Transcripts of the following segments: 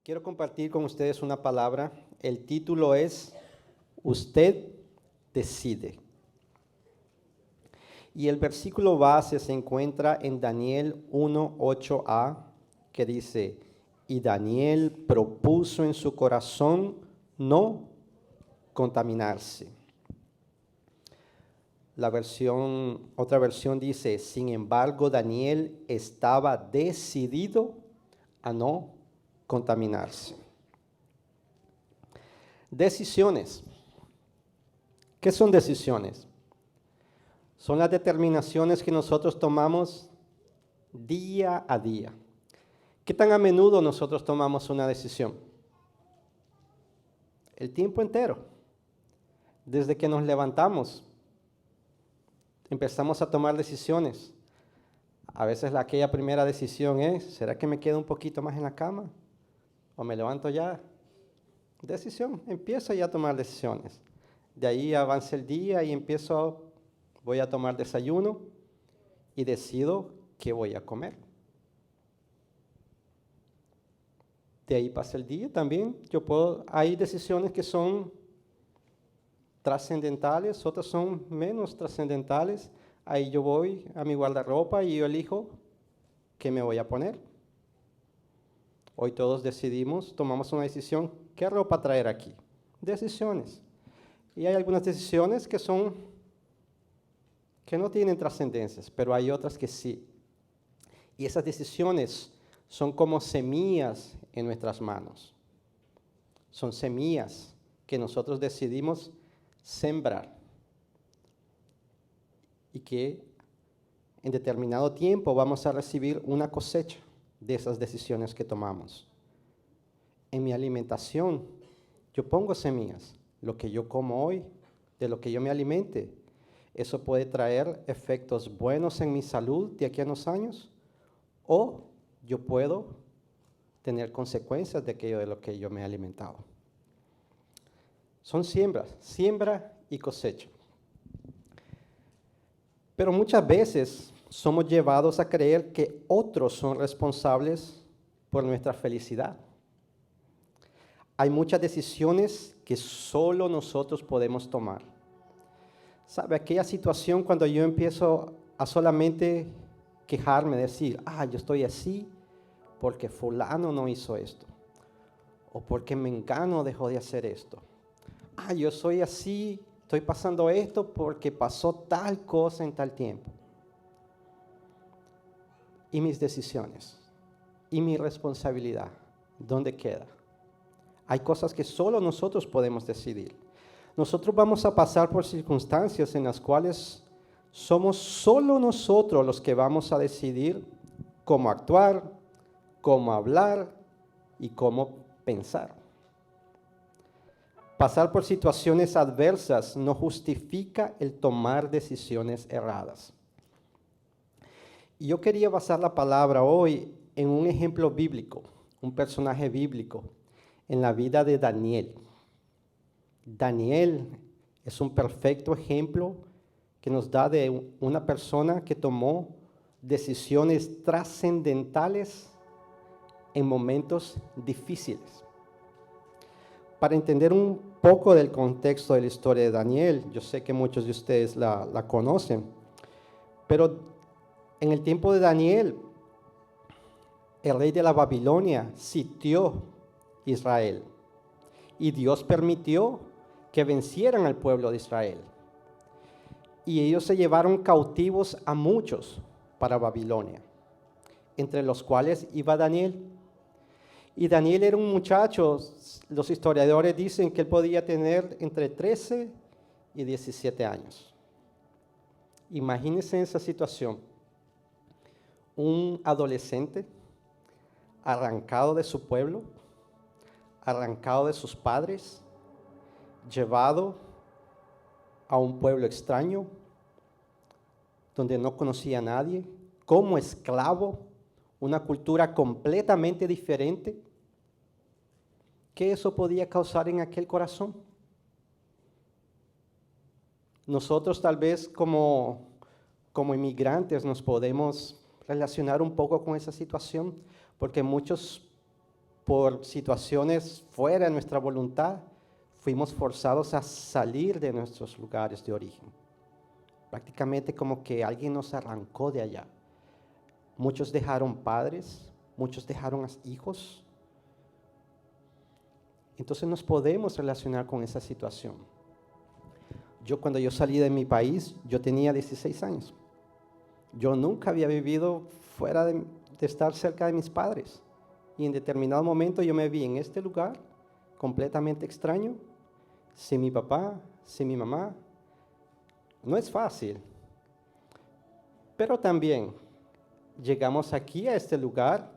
Quiero compartir con ustedes una palabra. El título es Usted decide. Y el versículo base se encuentra en Daniel 1:8a, que dice, y Daniel propuso en su corazón no contaminarse. Otra versión dice, sin embargo, Daniel estaba decidido a no contaminarse. Decisiones. ¿Qué son decisiones? Son las determinaciones que nosotros tomamos día a día. ¿Qué tan a menudo nosotros tomamos una decisión? El tiempo entero. Desde que nos levantamos, empezamos a tomar decisiones. A veces aquella primera decisión es, ¿será que me quedo un poquito más en la cama? ¿O me levanto ya? Decisión, empiezo ya a tomar decisiones. De ahí avanza el día y voy a tomar desayuno y decido qué voy a comer. De ahí pasa el día también. Hay decisiones que son trascendentales, otras son menos trascendentales. Ahí yo voy a mi guardarropa y yo elijo qué me voy a poner. Hoy todos tomamos una decisión, ¿qué ropa traer aquí? Decisiones. Y hay algunas decisiones que no tienen trascendencias, pero hay otras que sí. Y esas decisiones son como semillas en nuestras manos. Son semillas que nosotros decidimos sembrar. Y que en determinado tiempo vamos a recibir una cosecha de esas decisiones que tomamos. En mi alimentación, yo pongo semillas. Lo que yo como hoy, de lo que yo me alimente, eso puede traer efectos buenos en mi salud de aquí a unos años, o yo puedo tener consecuencias de aquello de lo que yo me he alimentado. Son siembra y cosecha. Pero muchas veces somos llevados a creer que otros son responsables por nuestra felicidad. Hay muchas decisiones que solo nosotros podemos tomar. ¿Sabe? Aquella situación cuando yo empiezo a solamente quejarme, decir, yo estoy así porque fulano no hizo esto. O porque mengano dejó de hacer esto. Yo soy así, estoy pasando esto porque pasó tal cosa en tal tiempo. Y mis decisiones, y mi responsabilidad, ¿dónde queda? Hay cosas que solo nosotros podemos decidir. Nosotros vamos a pasar por circunstancias en las cuales somos solo nosotros los que vamos a decidir cómo actuar, cómo hablar y cómo pensar. Pasar por situaciones adversas no justifica el tomar decisiones erradas. Y yo quería basar la palabra hoy en un ejemplo bíblico, un personaje bíblico, en la vida de Daniel. Daniel es un perfecto ejemplo que nos da de una persona que tomó decisiones trascendentales en momentos difíciles. Para entender un poco del contexto de la historia de Daniel, yo sé que muchos de ustedes la conocen, pero en el tiempo de Daniel, el rey de la Babilonia sitió Israel y Dios permitió que vencieran al pueblo de Israel. Y ellos se llevaron cautivos a muchos para Babilonia, entre los cuales iba Daniel. Y Daniel era un muchacho, los historiadores dicen que él podía tener entre 13 y 17 años. Imagínense esa situación. Un adolescente arrancado de su pueblo, arrancado de sus padres, llevado a un pueblo extraño, donde no conocía a nadie, como esclavo, una cultura completamente diferente. ¿Qué eso podía causar en aquel corazón? Nosotros tal vez como inmigrantes nos podemos relacionar un poco con esa situación, porque muchos por situaciones fuera de nuestra voluntad, fuimos forzados a salir de nuestros lugares de origen. Prácticamente como que alguien nos arrancó de allá. Muchos dejaron padres, muchos dejaron hijos. Entonces nos podemos relacionar con esa situación. Cuando yo salí de mi país, yo tenía 16 años. Yo nunca había vivido fuera de estar cerca de mis padres. Y en determinado momento yo me vi en este lugar, completamente extraño, sin mi papá, sin mi mamá. No es fácil. Pero también llegamos aquí a este lugar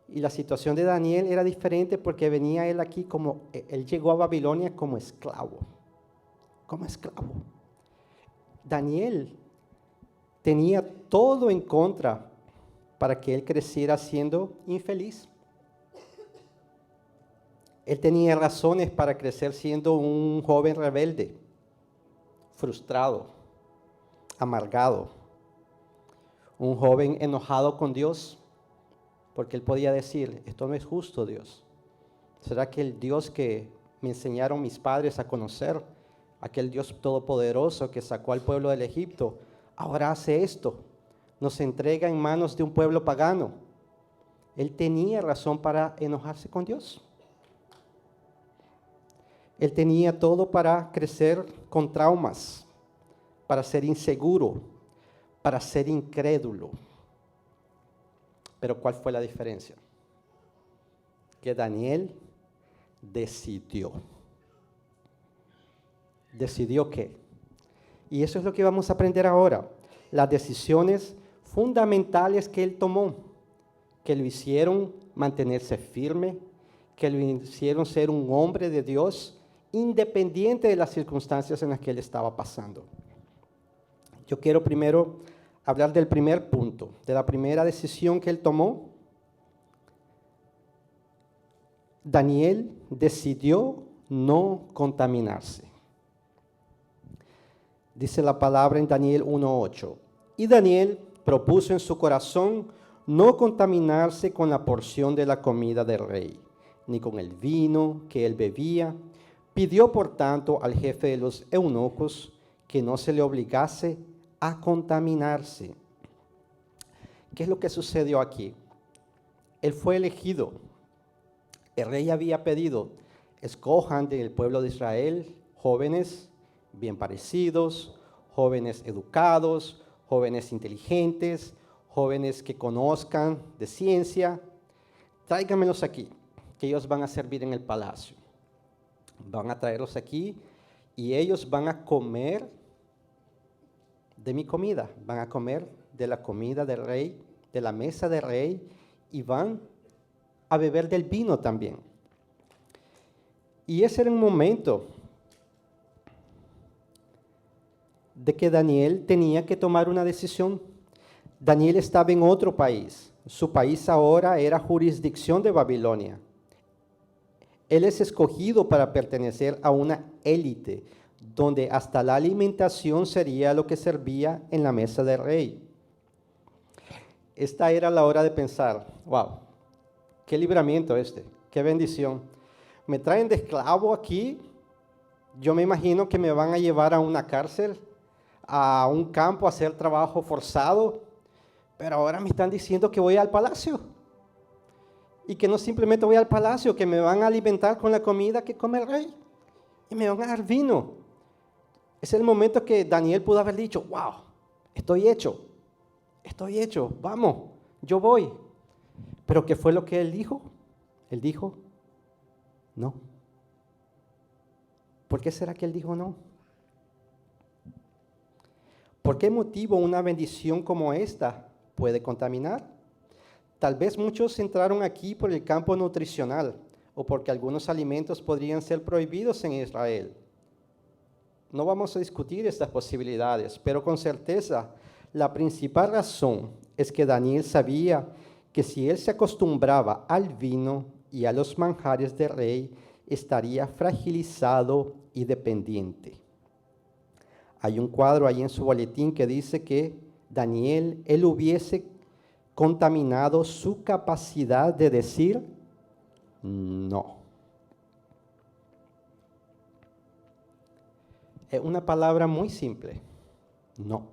y la situación de Daniel era diferente porque venía él aquí él llegó a Babilonia como esclavo. Como esclavo. Daniel tenía todo en contra para que él creciera siendo infeliz. Él tenía razones para crecer siendo un joven rebelde, frustrado, amargado, un joven enojado con Dios, porque él podía decir, esto no es justo, Dios. ¿Será que el Dios que me enseñaron mis padres a conocer, aquel Dios todopoderoso que sacó al pueblo del Egipto, ahora hace esto? Nos entrega en manos de un pueblo pagano. Él tenía razón para enojarse con Dios. Él tenía todo para crecer con traumas, para ser inseguro, para ser incrédulo. Pero ¿cuál fue la diferencia? Que Daniel decidió. ¿Decidió qué? Y eso es lo que vamos a aprender ahora. Las decisiones fundamentales que él tomó, que lo hicieron mantenerse firme, que lo hicieron ser un hombre de Dios, independiente de las circunstancias en las que él estaba pasando. Yo quiero primero hablar del primer punto, de la primera decisión que él tomó. Daniel decidió no contaminarse. Dice la palabra en Daniel 1:8. Y Daniel propuso en su corazón no contaminarse con la porción de la comida del rey, ni con el vino que él bebía. Pidió, por tanto, al jefe de los eunucos que no se le obligase a contaminarse. ¿Qué es lo que sucedió aquí? Él fue elegido. El rey había pedido, escojan del pueblo de Israel jóvenes bien parecidos, jóvenes educados, jóvenes inteligentes, jóvenes que conozcan de ciencia. Tráiganmelos aquí, que ellos van a servir en el palacio. Van a traerlos aquí y ellos van a comer de mi comida, van a comer de la comida del rey, de la mesa del rey, y van a beber del vino también. Y ese era un momento de que Daniel tenía que tomar una decisión. Daniel estaba en otro país. Su país ahora era jurisdicción de Babilonia. Él es escogido para pertenecer a una élite, donde hasta la alimentación sería lo que servía en la mesa del rey. Esta era la hora de pensar, wow, qué libramiento qué bendición. Me traen de esclavo aquí, yo me imagino que me van a llevar a una cárcel, a un campo a hacer trabajo forzado, pero ahora me están diciendo que voy al palacio. Y que no simplemente voy al palacio, que me van a alimentar con la comida que come el rey. Y me van a dar vino. Es el momento que Daniel pudo haber dicho, wow, estoy hecho, vamos, yo voy. Pero ¿qué fue lo que él dijo? Él dijo, no. ¿Por qué será que él dijo no? ¿Por qué motivo una bendición como esta puede contaminar? Tal vez muchos entraron aquí por el campo nutricional o porque algunos alimentos podrían ser prohibidos en Israel. No vamos a discutir estas posibilidades, pero con certeza la principal razón es que Daniel sabía que si él se acostumbraba al vino y a los manjares del rey, estaría fragilizado y dependiente. Hay un cuadro ahí en su boletín que dice que Daniel, él hubiese contaminado su capacidad de decir no. Es una palabra muy simple, no.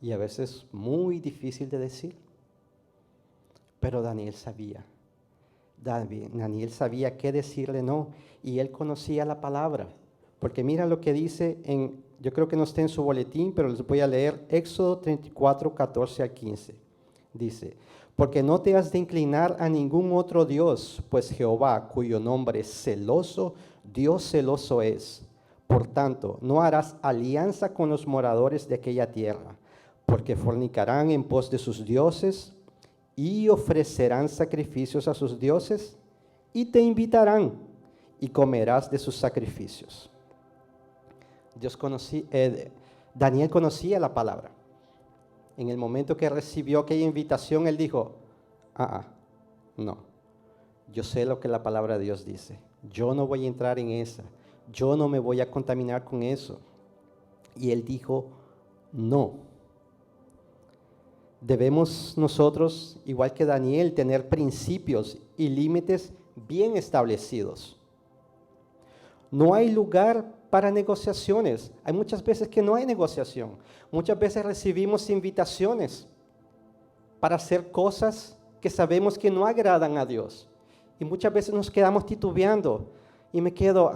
Y a veces muy difícil de decir. Pero Daniel sabía. Daniel sabía qué decirle no. Y él conocía la palabra. Porque mira lo que dice yo creo que no está en su boletín, pero les voy a leer Éxodo 34, 14 al 15. Dice, porque no te has de inclinar a ningún otro Dios, pues Jehová, cuyo nombre es celoso, Dios celoso es. Por tanto, no harás alianza con los moradores de aquella tierra, porque fornicarán en pos de sus dioses y ofrecerán sacrificios a sus dioses y te invitarán y comerás de sus sacrificios. Daniel conocía la palabra. En el momento que recibió aquella invitación, él dijo, no, yo sé lo que la palabra de Dios dice. Yo no voy a entrar en esa. Yo no me voy a contaminar con eso. Y él dijo, no. Debemos nosotros, igual que Daniel, tener principios y límites bien establecidos. No hay lugar para negociaciones. Hay muchas veces que no hay negociación. Muchas veces recibimos invitaciones para hacer cosas que sabemos que no agradan a Dios. Y muchas veces nos quedamos titubeando. Y me quedo,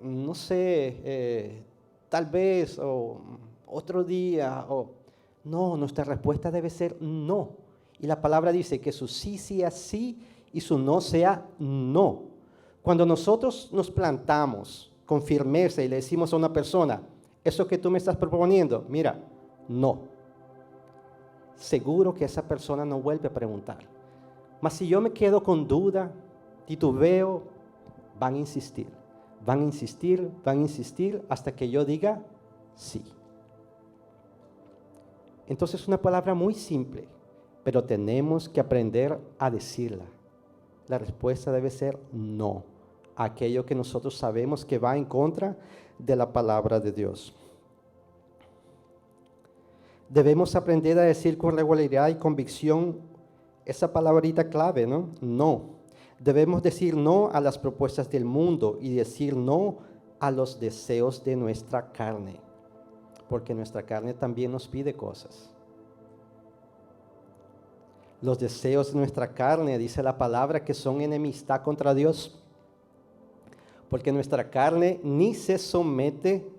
no sé, tal vez, o otro día, o no, nuestra respuesta debe ser no. Y la palabra dice que su sí sea sí y su no sea no. Cuando nosotros nos plantamos con firmeza y le decimos a una persona, eso que tú me estás proponiendo, mira, no. Seguro que esa persona no vuelve a preguntar. Mas si yo me quedo con duda, titubeo, van a insistir, van a insistir, van a insistir hasta que yo diga sí. Entonces es una palabra muy simple, pero tenemos que aprender a decirla. La respuesta debe ser no, aquello que nosotros sabemos que va en contra de la palabra de Dios. Debemos aprender a decir con regularidad y convicción esa palabrita clave, ¿no? No. Debemos decir no a las propuestas del mundo y decir no a los deseos de nuestra carne, porque nuestra carne también nos pide cosas. Los deseos de nuestra carne, dice la palabra, que son enemistad contra Dios, porque nuestra carne ni se somete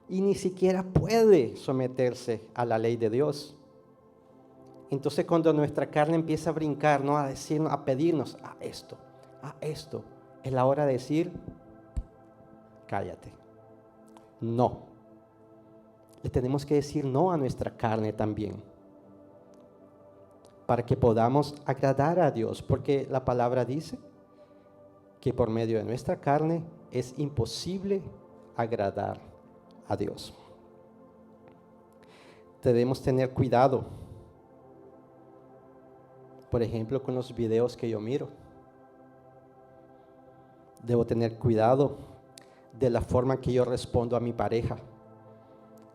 y ni siquiera puede someterse a la ley de Dios. Entonces cuando nuestra carne empieza a brincar, ¿no? A decirnos, a pedirnos esto, es la hora de decir, cállate. No. Le tenemos que decir no a nuestra carne también, para que podamos agradar a Dios, porque la palabra dice que por medio de nuestra carne es imposible agradar a Dios. Debemos tener cuidado, por ejemplo, con los videos que yo miro. Debo tener cuidado de la forma que yo respondo a mi pareja.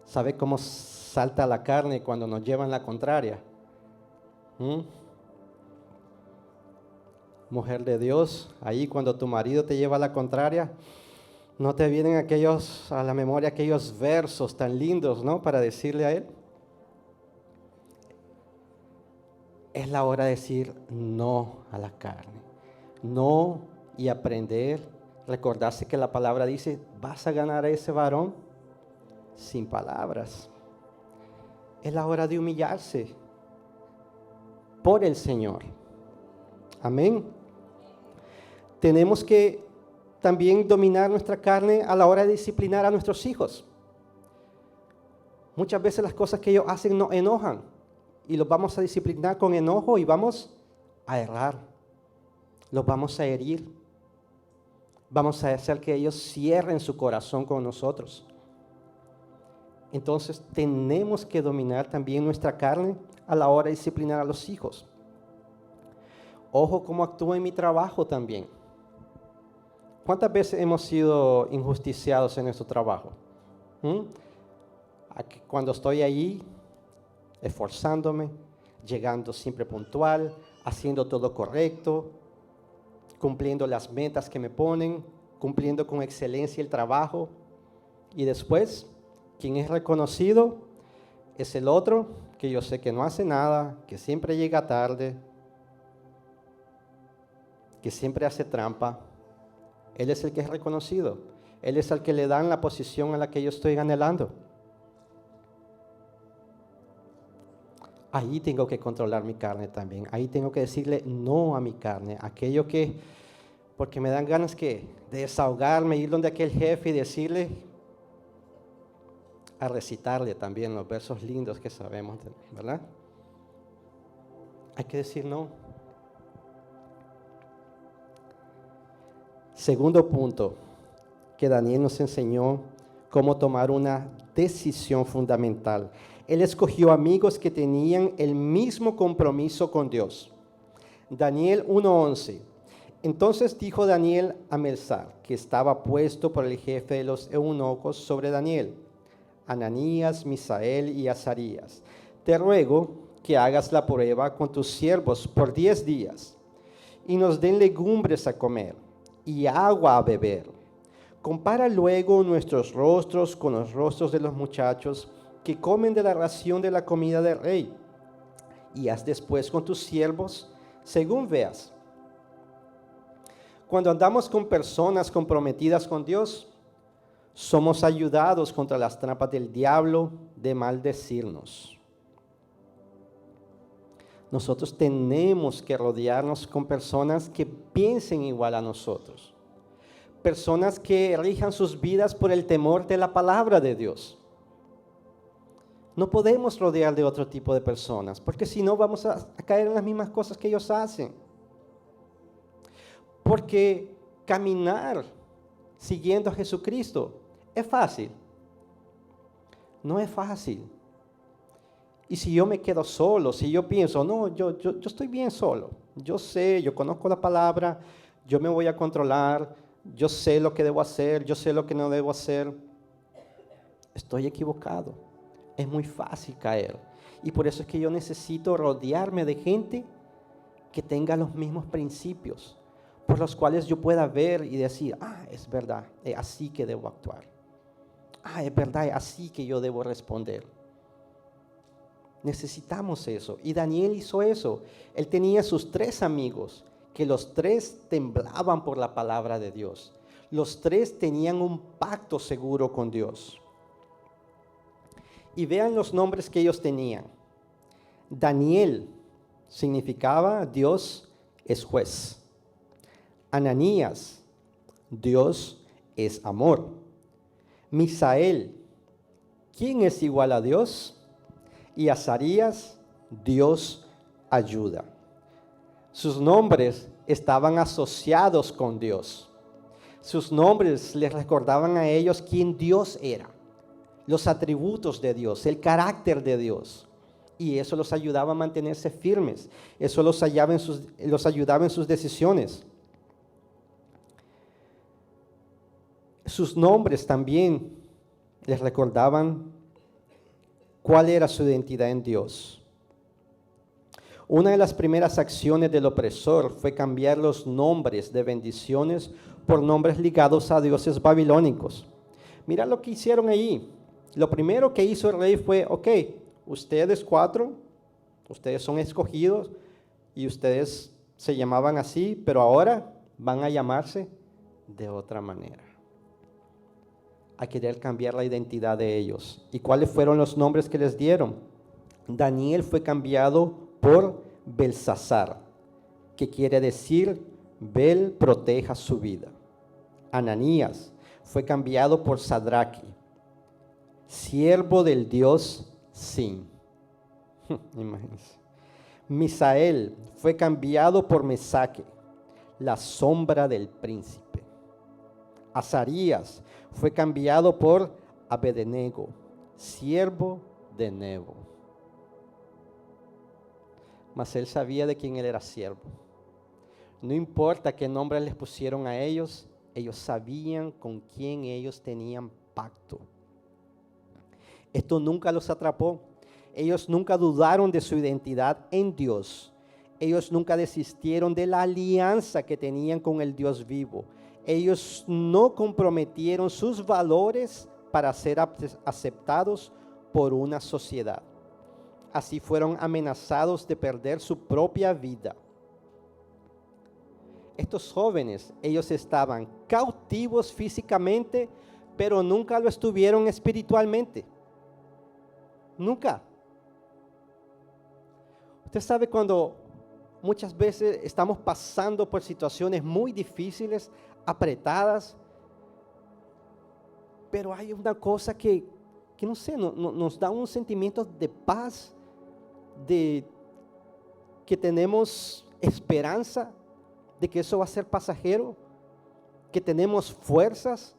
¿Sabe cómo salta la carne cuando nos llevan la contraria? Mujer de Dios, ahí cuando tu marido te lleva la contraria, ¿no te vienen a la memoria aquellos versos tan lindos, ¿no? Para decirle a él. Es la hora de decir no a la carne. No, y aprender, recordarse que la palabra dice, vas a ganar a ese varón sin palabras. Es la hora de humillarse por el Señor. Amén. Tenemos que también dominar nuestra carne a la hora de disciplinar a nuestros hijos. Muchas veces las cosas que ellos hacen nos enojan y los vamos a disciplinar con enojo y vamos a errar. Los vamos a herir. Vamos a hacer que ellos cierren su corazón con nosotros. Entonces tenemos que dominar también nuestra carne a la hora de disciplinar a los hijos. Ojo cómo actúo en mi trabajo también. ¿Cuántas veces hemos sido injusticiados en nuestro trabajo? Cuando estoy ahí, esforzándome, llegando siempre puntual, haciendo todo correcto, cumpliendo las metas que me ponen, cumpliendo con excelencia el trabajo. Y después, quien es reconocido es el otro, que yo sé que no hace nada, que siempre llega tarde, que siempre hace trampa. Él es el que es reconocido. Él es el que le dan la posición a la que yo estoy anhelando. Ahí tengo que controlar mi carne también. Ahí tengo que decirle no a mi carne. Aquello que, porque me dan ganas de desahogarme, ir donde aquel jefe y decirle, a recitarle también los versos lindos que sabemos, ¿verdad? Hay que decir no. Segundo punto, que Daniel nos enseñó cómo tomar una decisión fundamental. Él escogió amigos que tenían el mismo compromiso con Dios. Daniel 1:11. Entonces dijo Daniel a Melzar, que estaba puesto por el jefe de los eunucos sobre Daniel, Ananías, Misael y Azarías: te ruego que hagas la prueba con tus siervos por 10 días y nos den legumbres a comer y agua a beber. Compara luego nuestros rostros con los rostros de los muchachos que comen de la ración de la comida del rey, y haz después con tus siervos según veas. Cuando andamos con personas comprometidas con Dios, somos ayudados contra las trampas del diablo de maldecirnos. Nosotros tenemos que rodearnos con personas que piensen igual a nosotros. Personas que rijan sus vidas por el temor de la palabra de Dios. No podemos rodear de otro tipo de personas, porque si no vamos a caer en las mismas cosas que ellos hacen. Porque caminar siguiendo a Jesucristo es fácil. No es fácil. Y si yo me quedo solo, si yo pienso, no, yo estoy bien solo. Yo sé, yo conozco la palabra, yo me voy a controlar, yo sé lo que debo hacer, yo sé lo que no debo hacer. Estoy equivocado. Es muy fácil caer. Y por eso es que yo necesito rodearme de gente que tenga los mismos principios, por los cuales yo pueda ver y decir, es verdad, es así que debo actuar. Es verdad, es así que yo debo responder. Necesitamos eso. Y Daniel hizo eso. Él tenía sus 3 amigos, que los 3 temblaban por la palabra de Dios. Los 3 tenían un pacto seguro con Dios. Y vean los nombres que ellos tenían. Daniel significaba Dios es juez. Ananías, Dios es amor. Misael, ¿quién es igual a Dios? Y Azarías, Dios ayuda. Sus nombres estaban asociados con Dios. Sus nombres les recordaban a ellos quién Dios era, los atributos de Dios, el carácter de Dios. Y eso los ayudaba a mantenerse firmes. Eso los ayudaba en sus decisiones. Sus nombres también les recordaban cuál era su identidad en Dios. Una de las primeras acciones del opresor fue cambiar los nombres de bendiciones por nombres ligados a dioses babilónicos. Mira lo que hicieron ahí. Lo primero que hizo el rey fue, ustedes 4, ustedes son escogidos y ustedes se llamaban así, pero ahora van a llamarse de otra manera. A querer cambiar la identidad de ellos. ¿Y cuáles fueron los nombres que les dieron? Daniel fue cambiado por Belsasar, que quiere decir Bel proteja su vida. Ananías fue cambiado por Sadraqui, siervo del Dios Sin. Imagínense. Misael fue cambiado por Mesaque, la sombra del príncipe. Azarías fue cambiado por Abednego, siervo de Nebo. Mas él sabía de quién él era siervo. No importa qué nombre les pusieron a ellos, ellos sabían con quién ellos tenían pacto. Esto nunca los atrapó. Ellos nunca dudaron de su identidad en Dios. Ellos nunca desistieron de la alianza que tenían con el Dios vivo. Ellos no comprometieron sus valores para ser aceptados por una sociedad. Así fueron amenazados de perder su propia vida. Estos jóvenes, ellos estaban cautivos físicamente, pero nunca lo estuvieron espiritualmente. Nunca. Usted sabe cuando muchas veces estamos pasando por situaciones muy difíciles, apretadas, pero hay una cosa que no sé, nos da un sentimiento de paz, de que tenemos esperanza, de que eso va a ser pasajero, que tenemos fuerzas.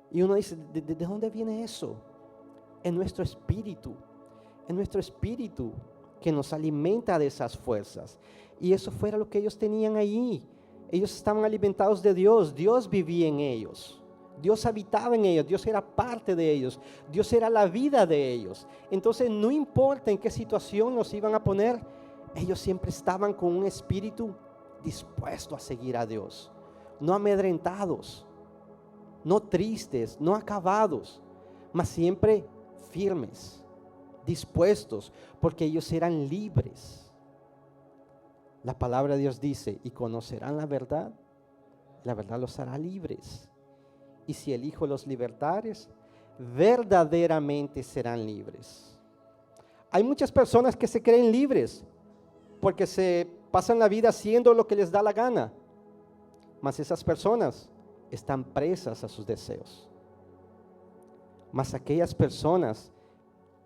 Y uno dice, ¿de dónde viene eso? En nuestro espíritu que nos alimenta de esas fuerzas. Y eso fuera lo que ellos tenían ahí. Ellos estaban alimentados de Dios, Dios vivía en ellos, Dios habitaba en ellos, Dios era parte de ellos, Dios era la vida de ellos. Entonces no importa en qué situación los iban a poner, ellos siempre estaban con un espíritu dispuesto a seguir a Dios, no amedrentados, no tristes, no acabados, mas siempre firmes, dispuestos, porque ellos eran libres. La palabra de Dios dice, y conocerán la verdad los hará libres. Y si el Hijo los libertares, verdaderamente serán libres. Hay muchas personas que se creen libres porque se pasan la vida haciendo lo que les da la gana, mas esas personas están presas a sus deseos. Mas aquellas personas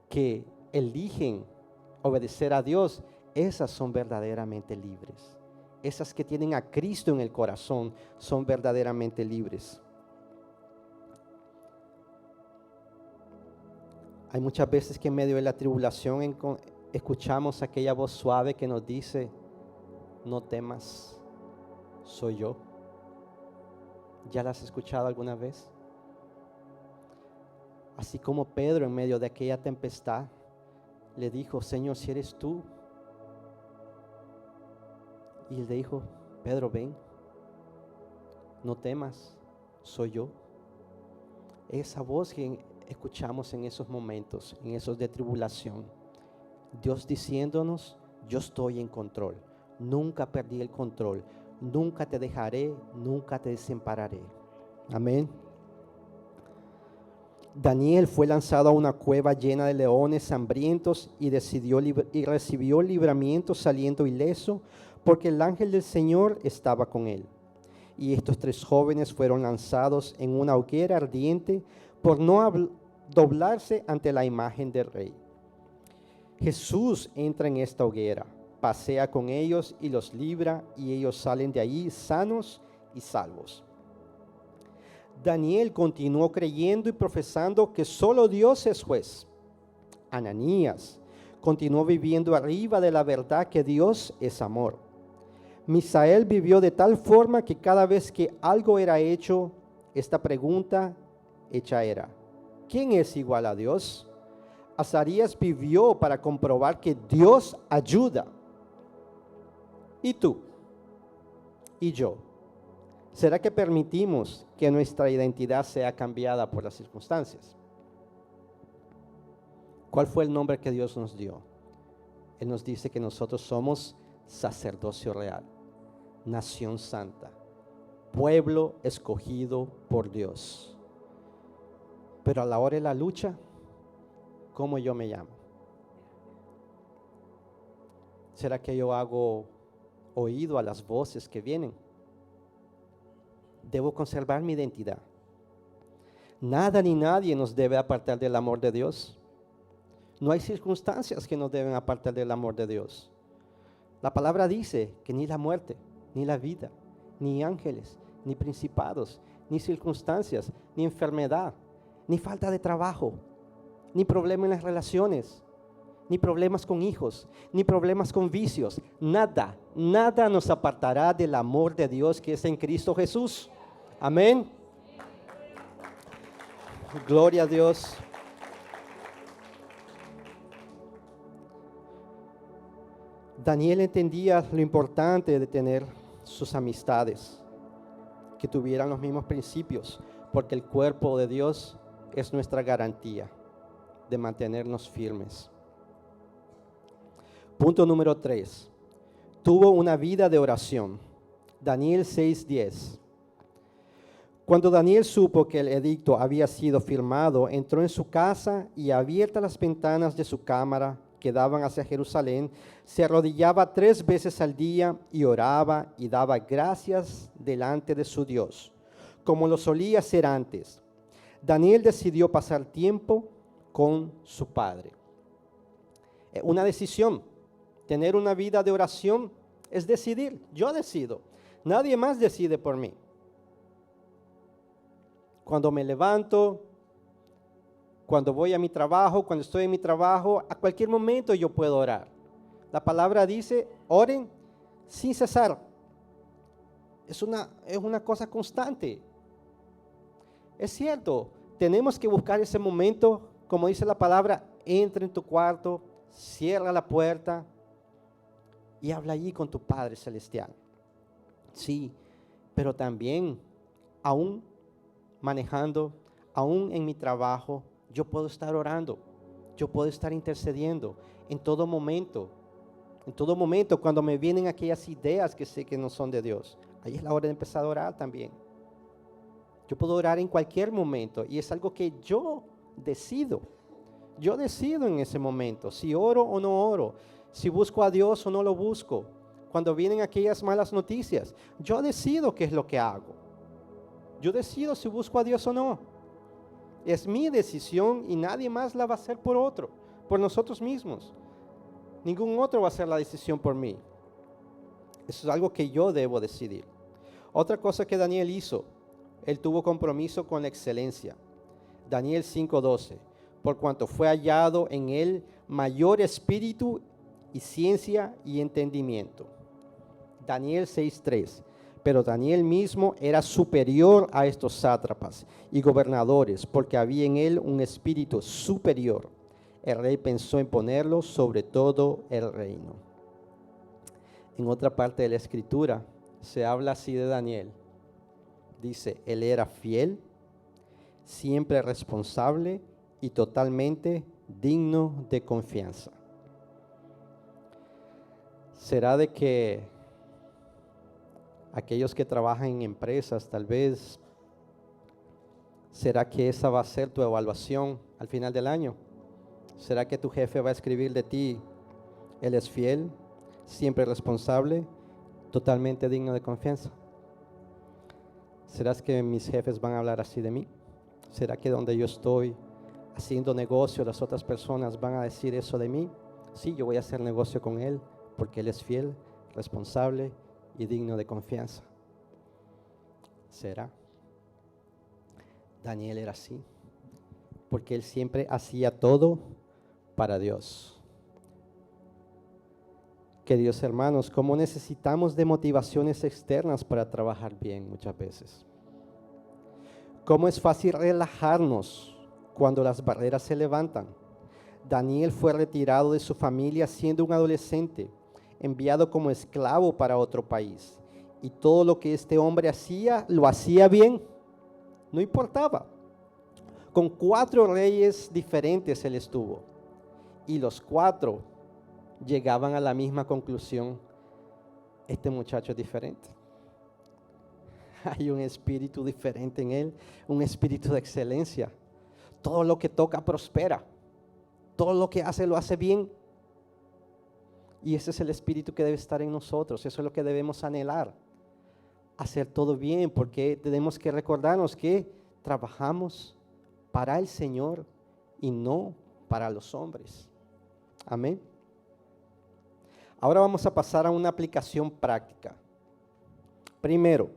que eligen obedecer a Dios, esas son verdaderamente libres. Esas que tienen a Cristo en el corazón son verdaderamente libres. Hay muchas veces que en medio de la tribulación escuchamos aquella voz suave que nos dice, no temas, soy yo. ¿Ya la has escuchado alguna vez? Así como Pedro en medio de aquella tempestad le dijo, Señor, si eres tú. Y él le dijo, Pedro, ven, no temas, soy yo. Esa voz que escuchamos en esos momentos, en esos de tribulación, Dios diciéndonos, yo estoy en control, nunca perdí el control, nunca te dejaré, nunca te desampararé. Amén. Daniel fue lanzado a una cueva llena de leones hambrientos y recibió libramiento saliendo ileso, porque el ángel del Señor estaba con él. Y estos 3 jóvenes fueron lanzados en una hoguera ardiente por no doblarse ante la imagen del rey. Jesús entra en esta hoguera, pasea con ellos y los libra, y ellos salen de allí sanos y salvos. Daniel continuó creyendo y profesando que solo Dios es juez. Ananías continuó viviendo arriba de la verdad que Dios es amor. Misael vivió de tal forma que cada vez que algo era hecho, esta pregunta hecha era, ¿quién es igual a Dios? Azarías vivió para comprobar que Dios ayuda. ¿Y tú? ¿Y yo? ¿Será que permitimos que nuestra identidad sea cambiada por las circunstancias? ¿Cuál fue el nombre que Dios nos dio? Él nos dice que nosotros somos sacerdocio real, nación santa, pueblo escogido por Dios. Pero a la hora de la lucha, ¿cómo yo me llamo? ¿Será que yo hago oído a las voces que vienen? Debo conservar mi identidad. Nada ni nadie nos debe apartar del amor de Dios. No hay circunstancias que nos deben apartar del amor de Dios. La palabra dice que ni la muerte, ni la vida, ni ángeles, ni principados, ni circunstancias, ni enfermedad, ni falta de trabajo, ni problema en las relaciones, ni problemas con hijos, ni problemas con vicios. Nada nos apartará del amor de Dios que es en Cristo Jesús. Amén. Gloria a Dios. Daniel entendía lo importante de tener sus amistades, que tuvieran los mismos principios, porque el cuerpo de Dios es nuestra garantía de mantenernos firmes. Punto número 3. Tuvo una vida de oración. Daniel 6:10. Cuando Daniel supo que el edicto había sido firmado, entró en su casa y, abiertas las ventanas de su cámara que daban hacia Jerusalén, se arrodillaba 3 veces al día y oraba y daba gracias delante de su Dios, como lo solía hacer antes. Daniel decidió pasar tiempo con su padre. Una decisión. Tener una vida de oración es decidir. Yo decido. Nadie más decide por mí. Cuando me levanto, cuando voy a mi trabajo, cuando estoy en mi trabajo, a cualquier momento yo puedo orar. La palabra dice, oren sin cesar. Es una cosa constante. Es cierto, tenemos que buscar ese momento, como dice la palabra, entra en tu cuarto, cierra la puerta y habla allí con tu Padre Celestial. Sí, pero también, aún manejando, aún en mi trabajo, yo puedo estar orando, yo puedo estar intercediendo en todo momento. En todo momento, cuando me vienen aquellas ideas que sé que no son de Dios, ahí es la hora de empezar a orar también. Yo puedo orar en cualquier momento y es algo que yo decido. Yo decido en ese momento si oro o no oro, si busco a Dios o no lo busco. Cuando vienen aquellas malas noticias, yo decido qué es lo que hago. Yo decido si busco a Dios o no. Es mi decisión y nadie más la va a hacer por otro, por nosotros mismos. Ningún otro va a hacer la decisión por mí. Eso es algo que yo debo decidir. Otra cosa que Daniel hizo, él tuvo compromiso con la excelencia. Daniel 5:12, por cuanto fue hallado en él mayor espíritu y ciencia y entendimiento. Daniel 6:3, pero Daniel mismo era superior a estos sátrapas y gobernadores, porque había en él un espíritu superior. El rey pensó en ponerlo sobre todo el reino. En otra parte de la escritura se habla así de Daniel. Dice, él era fiel, siempre responsable y totalmente digno de confianza. ¿Será de que aquellos que trabajan en empresas, tal vez, será que esa va a ser tu evaluación al final del año? ¿Será que tu jefe va a escribir de ti, él es fiel, siempre responsable, totalmente digno de confianza? ¿Será que mis jefes van a hablar así de mí? ¿Será que donde yo estoy haciendo negocio, las otras personas van a decir eso de mí? Sí, yo voy a hacer negocio con él porque él es fiel, responsable y digno de confianza. ¿Será? Daniel era así, porque él siempre hacía todo para Dios. Queridos hermanos, ¿cómo necesitamos de motivaciones externas para trabajar bien muchas veces? ¿Cómo es fácil relajarnos cuando las barreras se levantan? Daniel fue retirado de su familia siendo un adolescente, enviado como esclavo para otro país. Y todo lo que este hombre hacía, lo hacía bien, no importaba. Con 4 reyes diferentes él estuvo. Y los 4 llegaban a la misma conclusión: este muchacho es diferente. Hay un espíritu diferente en él, un espíritu de excelencia. Todo lo que toca prospera. Todo lo que hace lo hace bien. Y ese es el espíritu que debe estar en nosotros. Eso es lo que debemos anhelar. Hacer todo bien, porque tenemos que recordarnos que trabajamos para el Señor y no para los hombres. Amén. Ahora vamos a pasar a una aplicación práctica. Primero,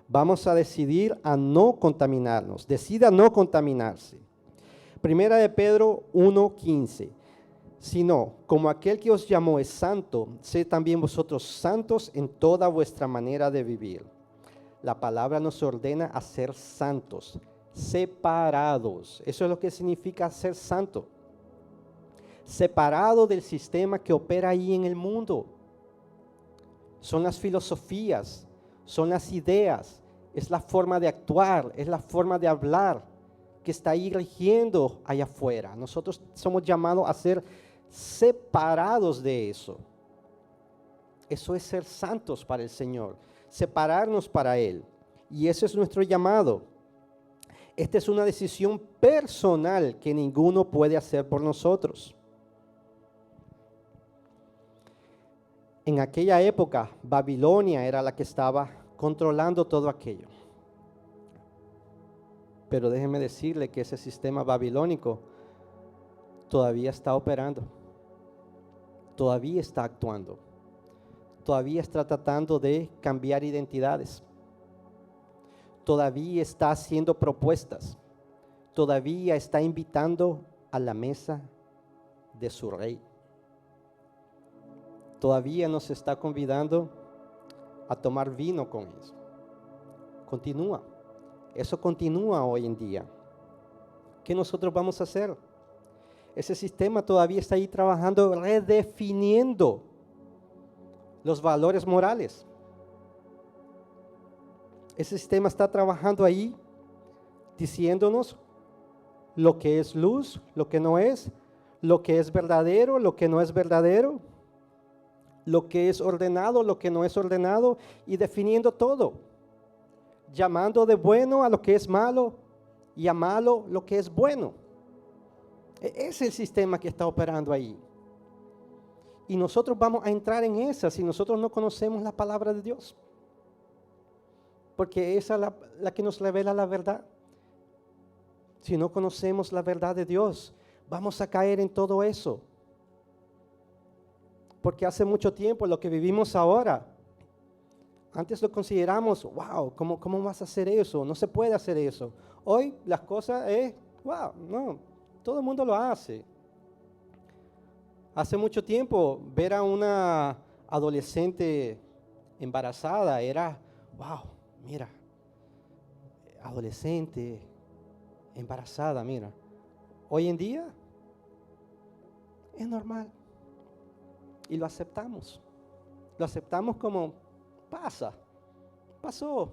vamos a decidir a no contaminarnos. Decida no contaminarse. Primera de Pedro 1:15. Sino, como aquel que os llamó es santo, sed también vosotros santos en toda vuestra manera de vivir. La palabra nos ordena a ser santos, separados. Eso es lo que significa ser santo. Separado del sistema que opera ahí en el mundo. son las filosofías, son las ideas, es la forma de actuar, es la forma de hablar que está ahí rigiendo allá afuera. Nosotros somos llamados a ser separados de eso. Eso es ser santos para el Señor, separarnos para Él. Y ese es nuestro llamado. Esta es una decisión personal que ninguno puede hacer por nosotros. En aquella época, Babilonia era la que estaba controlando todo aquello. Pero déjeme decirle que ese sistema babilónico todavía está operando, todavía está actuando, todavía está tratando de cambiar identidades, todavía está haciendo propuestas, todavía está invitando a la mesa de su rey. Todavía nos está convidando a tomar vino con eso. Continúa. Eso continúa hoy en día. ¿Qué nosotros vamos a hacer? Ese sistema todavía está ahí trabajando, redefiniendo los valores morales. Ese sistema está trabajando ahí, diciéndonos lo que es luz, lo que no es, lo que es verdadero, lo que no es verdadero, lo que es ordenado, lo que no es ordenado, y definiendo todo, llamando de bueno a lo que es malo y a malo lo que es bueno. Es el sistema que está operando ahí. Y nosotros vamos a entrar en esa si nosotros no conocemos la palabra de Dios. Porque esa es la que nos revela la verdad. Si no conocemos la verdad de Dios, vamos a caer en todo eso. Porque hace mucho tiempo lo que vivimos ahora, antes lo consideramos, wow, ¿cómo vas a hacer eso? No se puede hacer eso. Hoy las cosas es, wow, no, todo el mundo lo hace. Hace mucho tiempo ver a una adolescente embarazada era, wow, mira, adolescente embarazada, mira. Hoy en día es normal. Y lo aceptamos. Lo aceptamos como pasó.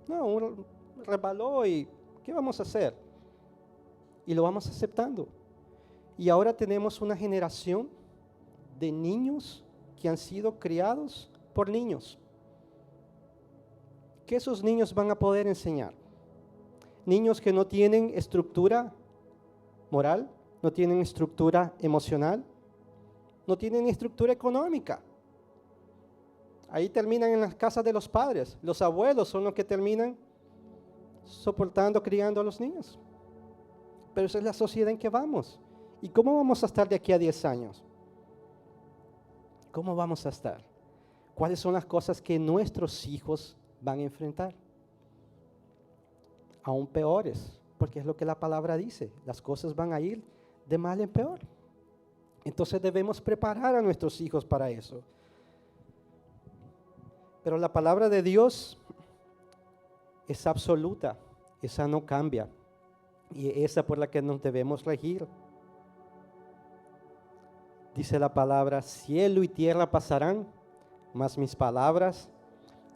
No, resbaló y ¿qué vamos a hacer? Y lo vamos aceptando. Y ahora tenemos una generación de niños que han sido criados por niños. ¿Qué esos niños van a poder enseñar? Niños que no tienen estructura moral, no tienen estructura emocional, no tienen estructura económica. Ahí terminan en las casas de los padres. Los abuelos son los que terminan soportando, criando a los niños. Pero esa es la sociedad en que vamos. ¿Y cómo vamos a estar de aquí a 10 años? ¿Cómo vamos a estar? ¿Cuáles son las cosas que nuestros hijos van a enfrentar? Aún peores, porque es lo que la palabra dice. Las cosas van a ir de mal en peor. Entonces debemos preparar a nuestros hijos para eso. Pero la palabra de Dios es absoluta, esa no cambia. Y esa por la que nos debemos regir. Dice la palabra, cielo y tierra pasarán, mas mis palabras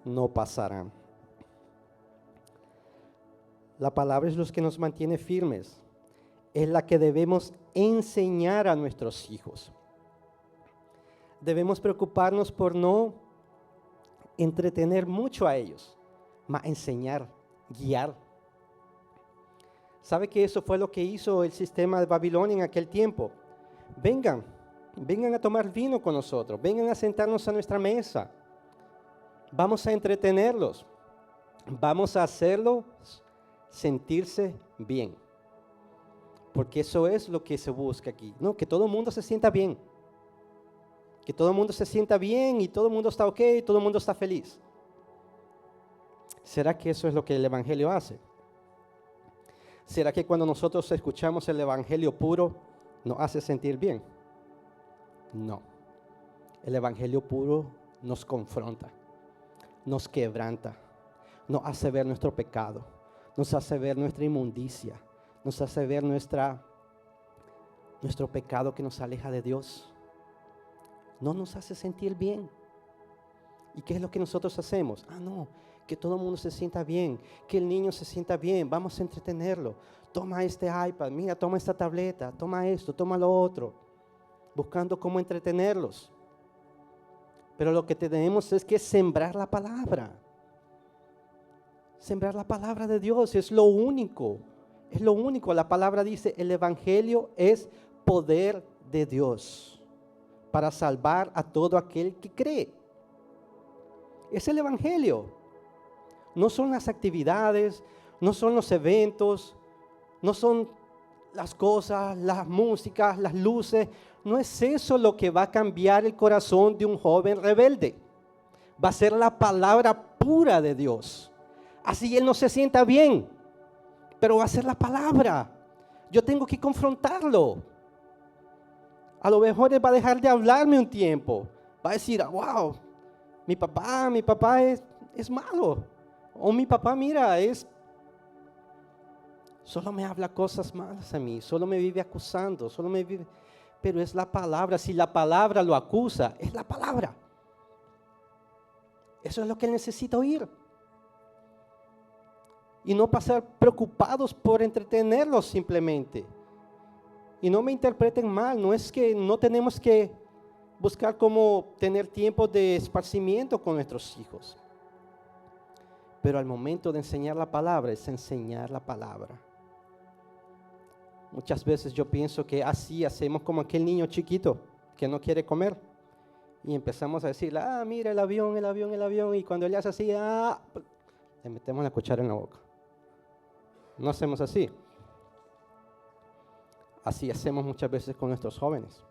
no pasarán. La palabra es lo que nos mantiene firmes. Es la que debemos enseñar a nuestros hijos. Debemos preocuparnos por no entretener mucho a ellos, mas enseñar, guiar. ¿Sabe que eso fue lo que hizo el sistema de Babilonia en aquel tiempo? Vengan a tomar vino con nosotros, vengan a sentarnos a nuestra mesa. Vamos a entretenerlos, vamos a hacerlos sentirse bien. Porque eso es lo que se busca aquí, ¿no? Que todo el mundo se sienta bien. Que todo el mundo se sienta bien y todo el mundo está ok, todo el mundo está feliz. ¿Será que eso es lo que el Evangelio hace? ¿Será que cuando nosotros escuchamos el Evangelio puro nos hace sentir bien? No. El Evangelio puro nos confronta, nos quebranta, nos hace ver nuestro pecado, nos hace ver nuestra inmundicia, nos hace ver nuestro pecado que nos aleja de Dios. No nos hace sentir bien. ¿Y qué es lo que nosotros hacemos? No, que todo el mundo se sienta bien, que el niño se sienta bien, vamos a entretenerlo. Toma este iPad, mira, toma esta tableta, toma esto, toma lo otro, buscando cómo entretenerlos. Pero lo que tenemos es que sembrar la palabra. Sembrar la palabra de Dios es lo único. Es lo único. La palabra dice, el evangelio es poder de Dios para salvar a todo aquel que cree. Es el evangelio. No son las actividades, no son los eventos, no son las cosas, las músicas, las luces. No es eso lo que va a cambiar el corazón de un joven rebelde. Va a ser la palabra pura de Dios. Así él no se sienta bien, pero va a ser la palabra. Yo tengo que confrontarlo. A lo mejor él va a dejar de hablarme un tiempo. Va a decir, wow, mi papá es malo. O mi papá, mira, solo me habla cosas malas a mí, solo me vive acusando, pero es la palabra. Si la palabra lo acusa, es la palabra. Eso es lo que él necesita oír. Y no pasar preocupados por entretenerlos simplemente. Y no me interpreten mal, no es que no tenemos que buscar cómo tener tiempo de esparcimiento con nuestros hijos. Pero al momento de enseñar la palabra, es enseñar la palabra. Muchas veces yo pienso que así hacemos como aquel niño chiquito que no quiere comer. Y empezamos a decirle, mira el avión. Y cuando él hace así, le metemos la cuchara en la boca. No hacemos así. Así hacemos muchas veces con nuestros jóvenes.